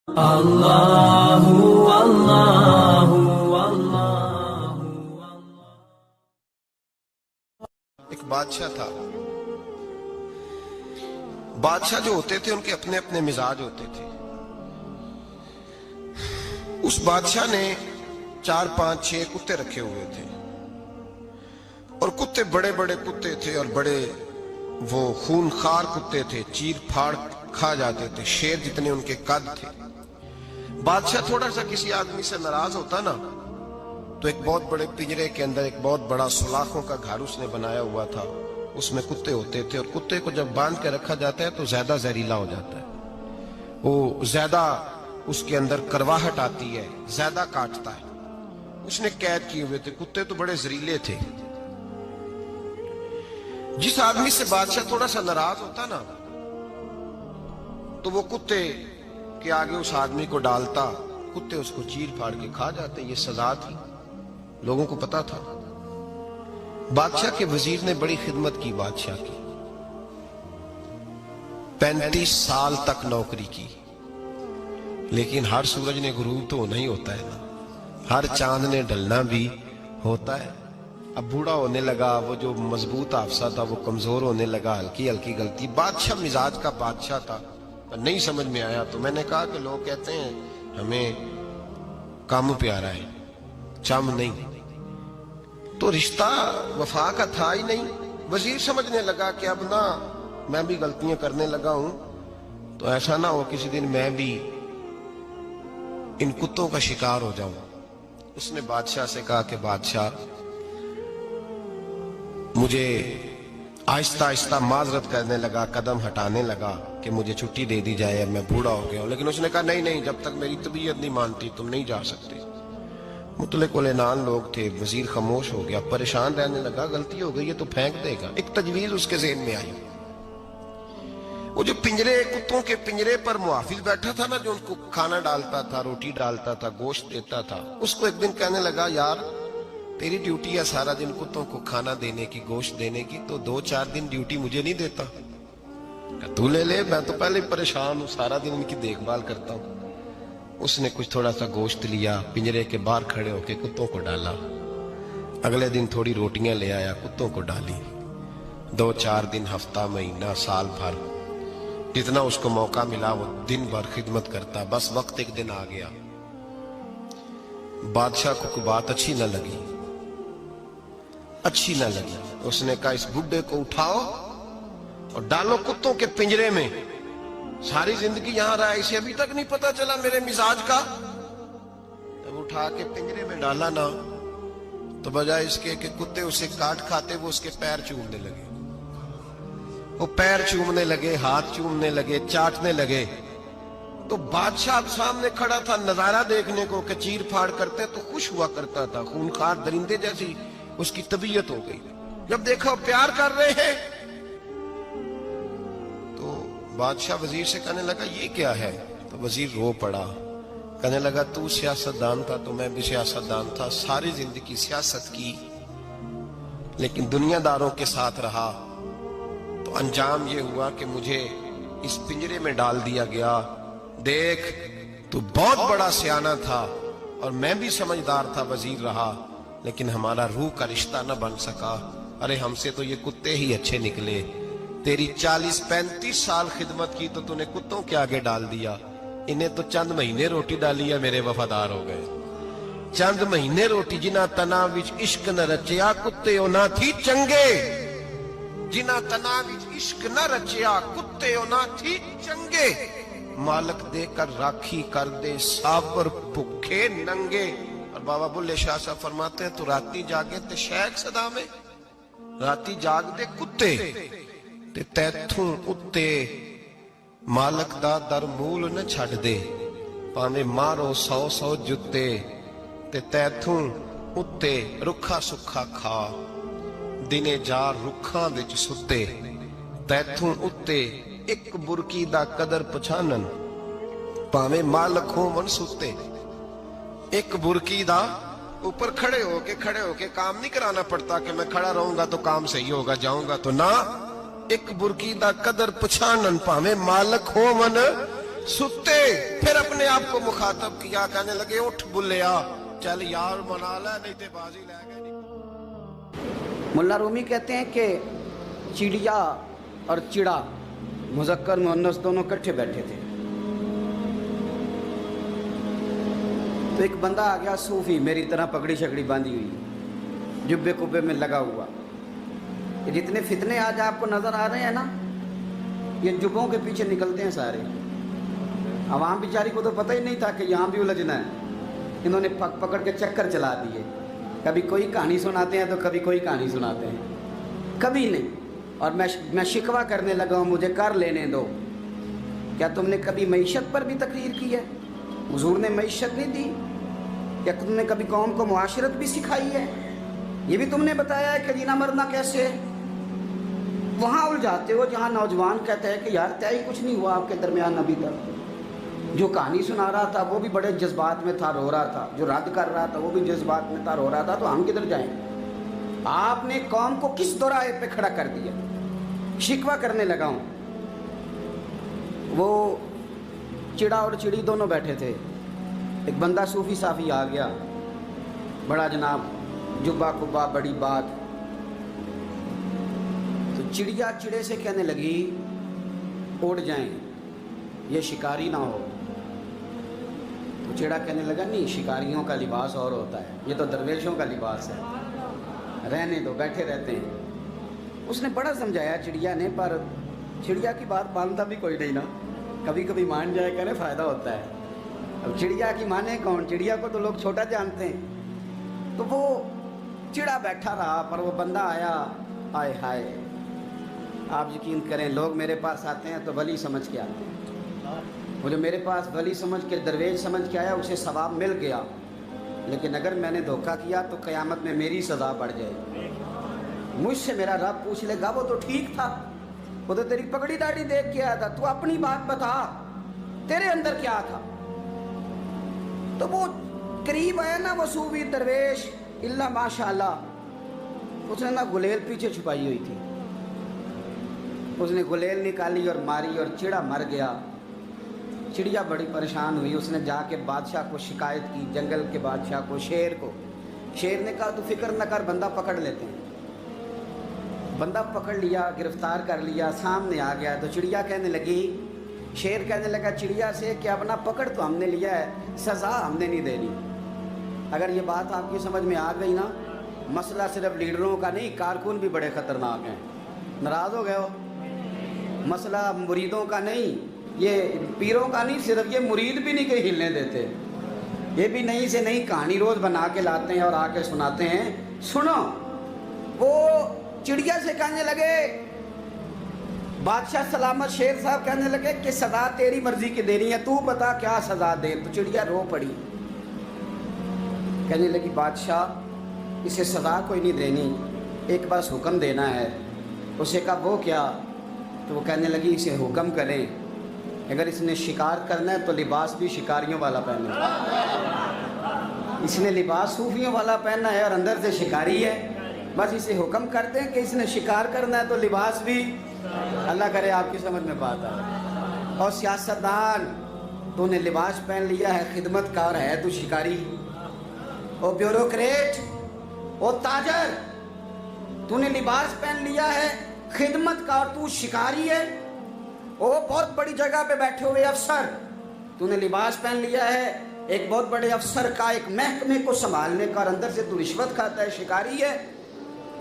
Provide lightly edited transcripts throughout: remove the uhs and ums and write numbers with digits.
اللہ اللہ اللہ۔ ایک بادشاہ تھا۔ بادشاہ جو ہوتے تھے ان کے اپنے اپنے مزاج ہوتے تھے۔ اس بادشاہ نے 4 5 6 کتے رکھے ہوئے تھے، اور کتے بڑے بڑے کتے تھے، اور بڑے وہ خونخوار کتے تھے، چیر پھاڑ کھا جاتے تھے، شیر جتنے ان کے قد تھے۔ بادشاہ تھوڑا سا کسی آدمی سے ناراض ہوتا نا تو ایک بہت بڑے پنجرے کے اندر ایک بہت بڑا سلاخوں کا گھر اس نے بنایا ہوا تھا، اس میں کتے ہوتے تھے، اور کتے کو جب باندھ کے رکھا جاتا ہے تو زیادہ زہریلا ہو جاتا ہے، وہ زیادہ اس کے اندر کرواہٹ آتی ہے، زیادہ کاٹتا ہے۔ اس نے قید کیے ہوئے تھے، کتے تو بڑے زہریلے تھے۔ جس آدمی سے بادشاہ تھوڑا سا ناراض ہوتا نا تو وہ کتے کے آگے اس آدمی کو ڈالتا، کتے اس کو چیر پھاڑ کے کھا جاتے۔ یہ سزا تھی، لوگوں کو پتا تھا۔ بادشاہ کے وزیر نے بڑی خدمت کی بادشاہ کی، 35 سال تک نوکری کی، لیکن ہر سورج نے غروب تو ہونا ہی ہوتا ہے نا، ہر چاند نے ڈلنا بھی ہوتا ہے۔ اب بوڑھا ہونے لگا، وہ جو مضبوط حافظہ تھا وہ کمزور ہونے لگا، ہلکی ہلکی غلطی۔ بادشاہ مزاج کا بادشاہ تھا، نہیں سمجھ میں آیا تو میں نے کہا کہ لوگ کہتے ہیں ہمیں کام پیارا ہے، چم نہیں، تو رشتہ وفا کا تھا ہی نہیں۔ وزیر سمجھنے لگا کہ اب نہ میں بھی غلطیاں کرنے لگا ہوں تو ایسا نہ ہو کسی دن میں بھی ان کتوں کا شکار ہو جاؤں۔ اس نے بادشاہ سے کہا کہ بادشاہ مجھے آہستہ آہستہ معذرت کرنے لگا، قدم ہٹانے لگا کہ مجھے چھٹی دے دی جائے، اب میں بوڑھا ہو گیا ہوں۔ لیکن اس نے کہا نہیں نہیں، جب تک میری طبیعت نہیں مانتی تم نہیں جا سکتے۔ مطلق العنان لوگ تھے، وزیر خاموش ہو گیا، پریشان رہنے لگا، غلطی ہو گئی ہے تو پھینک دے گا۔ ایک تجویز اس کے ذہن میں آئی، وہ جو پنجرے کتوں کے پنجرے پر محافظ بیٹھا تھا نا، جو ان کو کھانا ڈالتا تھا، روٹی ڈالتا تھا، گوشت دیتا تھا، اس کو ایک دن کہنے لگا یار تیری ڈیوٹی ہے سارا دن کتوں کو کھانا دینے کی، گوشت دینے کی، تو 2 4 دن ڈیوٹی مجھے نہیں دیتا؟ تو لے لے، میں تو پہلے پریشان ہوں، سارا دن ان کی دیکھ بھال کرتا ہوں۔ اس نے کچھ تھوڑا سا گوشت لیا، پنجرے کے باہر کھڑے ہو کے کتوں کو ڈالا۔ اگلے دن تھوڑی روٹیاں لے آیا، کتوں کو ڈالی۔ 2 4 دن، ہفتہ، مہینہ، سال بھر، جتنا اس کو موقع ملا وہ دن بھر خدمت کرتا۔ بس وقت ایک دن آ گیا، بادشاہ کو کوئی بات اچھی نہ لگی۔ اس نے کہا اس بڈھے کو اٹھاؤ اور ڈالو کتوں کے پنجرے میں، ساری زندگی یہاں رہا، اسے ابھی تک نہیں پتا چلا میرے مزاج کا۔ جب اٹھا کے پنجرے میں ڈالا نا تو بجائے اس کے کہ کتے اسے کاٹ کھاتے، وہ اس کے پیر چومنے لگے، وہ پیر چومنے لگے، ہاتھ چومنے لگے، چاٹنے لگے۔ تو بادشاہ سامنے کھڑا تھا نظارہ دیکھنے کو کہ چیر پھاڑ کرتے تو خوش ہوا کرتا تھا، خونخوار درندے جیسی اس کی طبیعت ہو گئی۔ جب دیکھا پیار کر رہے ہیں تو بادشاہ وزیر سے کہنے لگا یہ کیا ہے؟ تو وزیر رو پڑا، کہنے لگا تو سیاستدان تھا تو میں بھی سیاستدان تھا، ساری زندگی سیاست کی لیکن دنیا داروں کے ساتھ رہا، تو انجام یہ ہوا کہ مجھے اس پنجرے میں ڈال دیا گیا۔ دیکھ تو بہت بڑا سیانہ تھا اور میں بھی سمجھدار تھا، وزیر رہا، لیکن ہمارا روح کا رشتہ نہ بن سکا۔ ارے ہم سے تو یہ کتے ہی اچھے نکلے، تیری 40 35 سال خدمت کی تو نے کتوں کے آگے ڈال دیا، انہیں تو چند مہینے روٹی ڈالی ہے، میرے وفادار ہو گئے۔ چند مہینے روٹی، جنہ تنا وچ عشق نہ رچیا کتے او نہ تھی چنگے، جنہ تنا وچ عشق نہ رچیا کتے او نہ تھی چنگے، مالک دے کر راکھی کر دے سابر بھکھے ننگے۔ اور بابا بلے شاہ صاحب فرماتے ہیں تو راتی جاگے تے شیخ صدا میں، راتی جاگ دے کتے تے تیتھوں اتے مالک دا در مول نہ چھڑ دے، پاویں مارو 100 جتے تے تیتھوں اتے رکھا سکھا کھا، دنے جار رکھاں وچ ستے، تیتھوں اتے ایک برکی دا قدر پچھانن، پاویں مالک ہوں من ستے۔ ایک برکی دا اوپر کھڑے ہو کے کام نہیں کرانا پڑتا کہ میں کھڑا رہوں گا تو کام صحیح ہوگا، جاؤں گا تو نہ، ایک برکی دا قدر پچھانن، پاویں مالک ہو من सुते फिर अपने आप को मुखातब किया, कहने लगे उठ बुल्लिया, चल यार मना ले, नहीं ते बाजी ले गए। मुल्ला रूमी कहते हैं कि चिड़िया और चिड़ा मुज़क्कर मुअन्नस दोनों इकट्ठे बैठे थे। तो एक बंदा आ गया सूफी, मेरी तरह पगड़ी शकड़ी बांधी हुई, जुब्बे कुब्बे में लगा हुआ। ये जितने फितने आज आपको नज़र आ रहे हैं ना, ये जुब्बों के पीछे निकलते हैं सारे। आवाम बेचारी को तो पता ही नहीं था कि यहाँ भी उलझना है। इन्होंने पकड़ के चक्कर चला दिए, कभी कोई कहानी सुनाते हैं तो कभी कोई कहानी सुनाते हैं, कभी नहीं। और मैं शिकवा करने लगा हूँ, मुझे कर लेने दो। क्या तुमने कभी मईशत पर भी तकरीर की है? हुजूर ने मईशत नहीं दी? क्या तुमने कभी कौम को मुआशरत भी सिखाई है? ये भी तुमने बताया है कि जीना मरना कैसे है? वहाँ उलझाते हो जहाँ नौजवान कहते हैं कि यार तय कुछ नहीं हुआ आपके दरमियान अभी तक। जो कहानी सुना रहा था वो भी बड़े जज्बात में था, रो रहा था। जो रद्द कर रहा था वो भी जज्बात में था, रो रहा था। तो हम किधर जाएं? आपने कौम को किस दोराहे पे खड़ा कर दिया? शिकवा करने लगा हूँ। वो चिड़ा और चिड़ी दोनों बैठे थे। एक बंदा सूफी साफी आ गया, बड़ा जनाब, जुब्बा कुब्बा, बड़ी बात। तो चिड़िया चिड़े से कहने लगी उड़ जाएं, ये शिकारी ना हो। तो चिड़ा कहने लगा नहीं, शिकारियों का लिबास और होता है, ये तो दरवेशों का लिबास है, रहने दो, बैठे रहते हैं। उसने बड़ा समझाया चिड़िया ने, पर चिड़िया की बात मानता भी कोई नहीं ना। कभी कभी मान जाए करे फ़ायदा होता है। अब चिड़िया की माने कौन? चिड़िया को तो लोग छोटा जानते हैं। तो वो चिड़ा बैठा रहा, पर वो बंदा आया। आए हाय, आप यकीन करें, लोग मेरे पास आते हैं तो वली समझ के आते हैं। वो जो मेरे पास वली समझ के, दरवेश समझ के आया, उसे सवाब मिल गया। लेकिन अगर मैंने धोखा किया तो क़यामत में मेरी सज़ा बढ़ जाएगी। मुझसे मेरा रब पूछ लेगा वो तो ठीक था, वो तो तेरी पगड़ी दाढ़ी देख के आया था, तू अपनी बात बता, तेरे अंदर क्या था? तो वो करीब आया ना, वो सूफी दरवेश, इल्ला माशाअल्लाह, उसने ना गुलेल पीछे छुपाई हुई थी। उसने गुलेल निकाली और मारी और चिड़ा मर गया। चिड़िया बड़ी परेशान हुई, उसने जाके बादशाह को शिकायत की, जंगल के बादशाह को, शेर को। शेर ने कहा तू फिक्र न कर, बंदा पकड़ लेते हैं। बंदा पकड़ लिया, गिरफ्तार कर लिया, सामने आ गया। तो चिड़िया कहने लगी, शेर कहने लगा चिड़िया से कि अब ना पकड़ तो हमने लिया है, सज़ा हमने नहीं देनी। अगर ये बात आपकी समझ में आ गई ना, मसला सिर्फ लीडरों का नहीं, कारकुन भी बड़े ख़तरनाक हैं। नाराज़ हो गए हो? मसला मुरीदों का नहीं, ये पीरों का नहीं, सिर्फ ये मुरीद भी नहीं कहीं हिलने देते। ये भी नई से नई कहानी रोज़ बना के लाते हैं और आके सुनाते हैं। सुनो, वो चिड़िया से कहने लगे, बादशाह सलामत, शेर साहब कहने लगे कि सज़ा तेरी मर्जी की देनी है, तू बता क्या सज़ा दे। तो चिड़िया रो पड़ी, कहने लगी बादशाह इसे सज़ा कोई नहीं देनी, एक बस हुक्म देना है। उसे कहा वो क्या? तो वो कहने लगी इसे हुक्म करें, अगर इसने शिकार करना है तो लिबास भी शिकारियों वाला पहने। इसने लिबास सूफियों वाला पहना है और अंदर से शिकारी है। बस इसे हुक्म करते हैं कि इसने शिकार करना है तो लिबास भी। अल्लाह करे आपकी समझ में बात आए। और सियासतदान, तूने लिबास पहन लिया है खिदमतकार है, तू शिकारी। और ब्यूरोक्रेट, ओ ताजर, तूने लिबास पहन लिया है खिदमतकार, तू शिकारी है। ओ बहुत बड़ी जगह पे बैठे हुए अफसर, तूने लिबास पहन लिया है एक बहुत बड़े अफसर का, एक महकमे को संभालने का, और अंदर से तू रिश्वत खाता है, शिकारी है।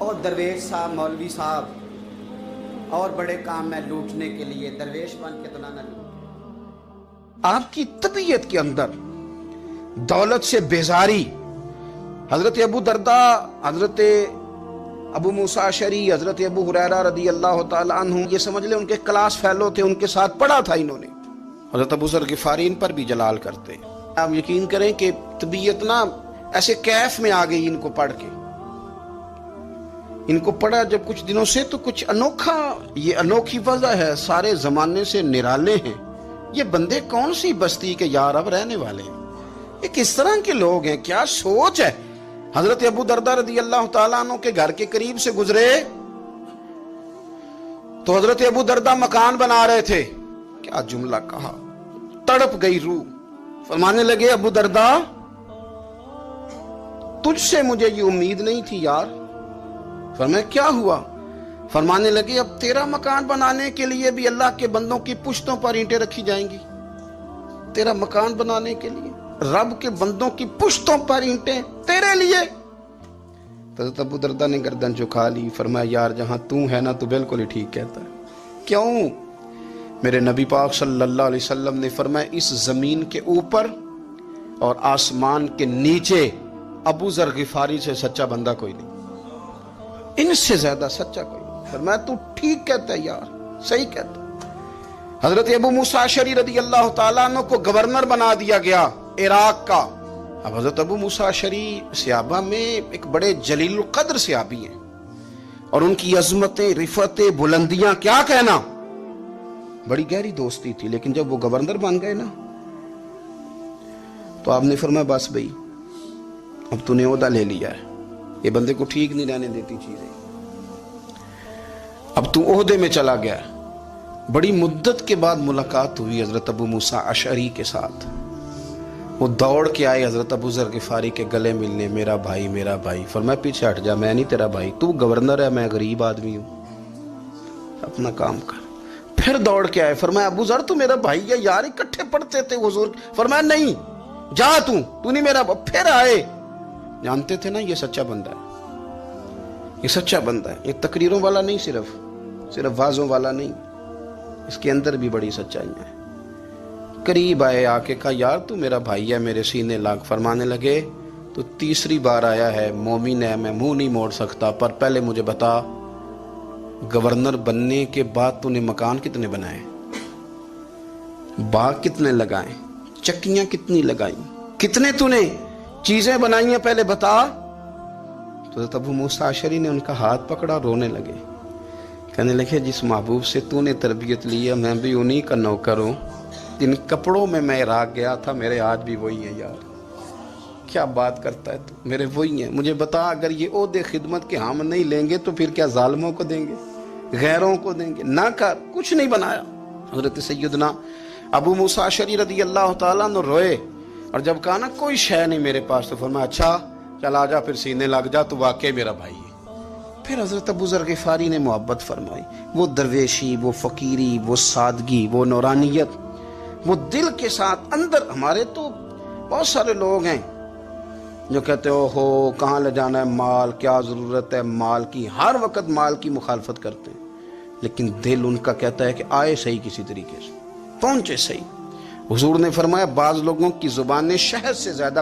और दरवेश साहब, मौलवी साहब, और बड़े काम में लूटने के लिए दरवेश बन के तो ना लूट। आपकी तबीयत के अंदर दौलत से बेजारी, हजरत अबू दरदा, हजरत अबू मूसा अशरी, हजरत अबू हुरैरा रदी अल्लाह ताला अन्हु, ये समझ ले उनके क्लास फेलो थे, उनके साथ पढ़ा था इन्होंने। हजरत अबू ज़र गिफारी इन पर भी जलाल करते। आप यकीन करें कि तबीयत ना ऐसे कैफ में आ गई इनको पढ़ के। इनको पढ़ा जब कुछ दिनों से, तो कुछ अनोखा, ये अनोखी वजह है, सारे जमाने से निराले हैं ये बंदे, कौन सी बस्ती के यार अब रहने वाले हैं, ये किस तरह के लोग हैं, क्या सोच है। हजरत अबू दरदा रदी अल्लाह ताला अन्हु के घर के करीब से गुजरे तो हजरत अबू दरदा मकान बना रहे थे। क्या जुमला कहा, तड़प गई रूह। फरमाने लगे अबू दरदा, तुझसे मुझे ये उम्मीद नहीं थी यार। फरमाया क्या हुआ? फरमाने लगे अब तेरा मकान बनाने के लिए भी अल्लाह के बंदों की पुश्तों पर ईंटें रखी जाएंगी। तेरा मकान बनाने के लिए रब के बंदों की पुश्तों पर ईंटें तेरे लिए। तो अबू दरदा ने गर्दन झुका ली। फरमाया यार जहां तू है ना, तू बिल्कुल ही ठीक कहता है। क्यों? मेरे नबी पाक सल्लल्लाहु अलैहि वसल्लम ने फरमाया इस जमीन के ऊपर और आसमान के नीचे अबू जर गिफारी से सच्चा बंदा कोई नहीं, इनसे ज्यादा सच्चा कोई नहीं। फरमाया तू ठीक कहता है यार, सही कहता है। हजरत अबू मूसा अशअरी रदी अल्लाह तआला अन्हु को गवर्नर बना दिया गया इराक का। अब हजरत अबू मूसा अशअरी सहाबा में एक बड़े जलील कद्र सहाबी हैं और उनकी अजमतें, रिफतें, बुलंदियां क्या कहना, बड़ी गहरी दोस्ती थी। लेकिन जब वो गवर्नर बन गए ना, तो आपने फरमाया बस भाई अब तूने ओहदा ले लिया है, ये बंदे को ठीक नहीं रहने देती चीजें, अब तू ओहदे में चला गया। बड़ी मुद्दत के बाद मुलाकात हुई हजरत अबू मूसा अशअरी के साथ। वो दौड़ के आए हजरत अबू जर गिफारी के गले मिलने, मेरा भाई मेरा भाई। फरमाया पीछे हट जा, मैं नहीं तेरा भाई, तू गवर्नर है, मैं गरीब आदमी हूं, अपना काम कर। फिर दौड़ के आए। फरमाया अबू जर तू मेरा भाई है यार, इकट्ठे पढ़ते थे हुजूर। फरमाया नहीं जा तू नहीं मेरा। फिर आए। जानते थे ना ये सच्चा बंदा है, ये सच्चा बंदा है, ये तकरीरों वाला नहीं, सिर्फ वाजों वाला नहीं, इसके अंदर भी बड़ी सच्चाई है। करीब आए, आके कहा यार तू मेरा भाई है, मेरे सीने लाग। फरमाने लगे तो तीसरी बार आया है, मोमिन है, मैं मुंह नहीं मोड़ सकता, पर पहले मुझे बता गवर्नर बनने के बाद तूने मकान कितने बनाए, बाग कितने लगाए, चक्कियां कितनी लगाई, कितने तूने चीजें बनाई हैं, पहले बता। तो अबू मूसा अशअरी ने उनका हाथ पकड़ा, रोने लगे। कहने लगे जिस महबूब से तूने तरबियत ली है, मैं भी उन्हीं का नौकर हूं। जिन कपड़ों में मैं इराक गया था, मेरे आज भी वही है यार। क्या बात करता है तू, मेरे वही है। मुझे बता अगर ये ओहदे खिदमत के हम नहीं लेंगे तो फिर क्या जालिमों को देंगे, गैरों को देंगे? ना कर, कुछ नहीं बनाया। हजरत सैयदना अबू मूसा अशअरी रदी अल्लाह तआला अन्हु रोए और जब कहा ना कोई शय नहीं मेरे पास, तो फरमाया अच्छा चल आ जा, फिर सीने लग जा, तू वाकई मेरा भाई है। फिर हजरत अबू जर गिफारी ने मोहब्बत फरमाई। वो दरवेशी, वो फकीरी, वो सादगी, वो नौरानियत, वो दिल के साथ अंदर। हमारे तो बहुत सारे लोग हैं जो कहते हो कहाँ ले जाना है माल, क्या ज़रूरत है माल की, हर वक्त माल की मुखालफत करते हैं, लेकिन दिल उनका कहता है कि आए सही, किसी तरीके से पहुंचे सही। हुजूर ने फरमाया बाज़ लोगों की ज़ुबानें शहद से ज़्यादा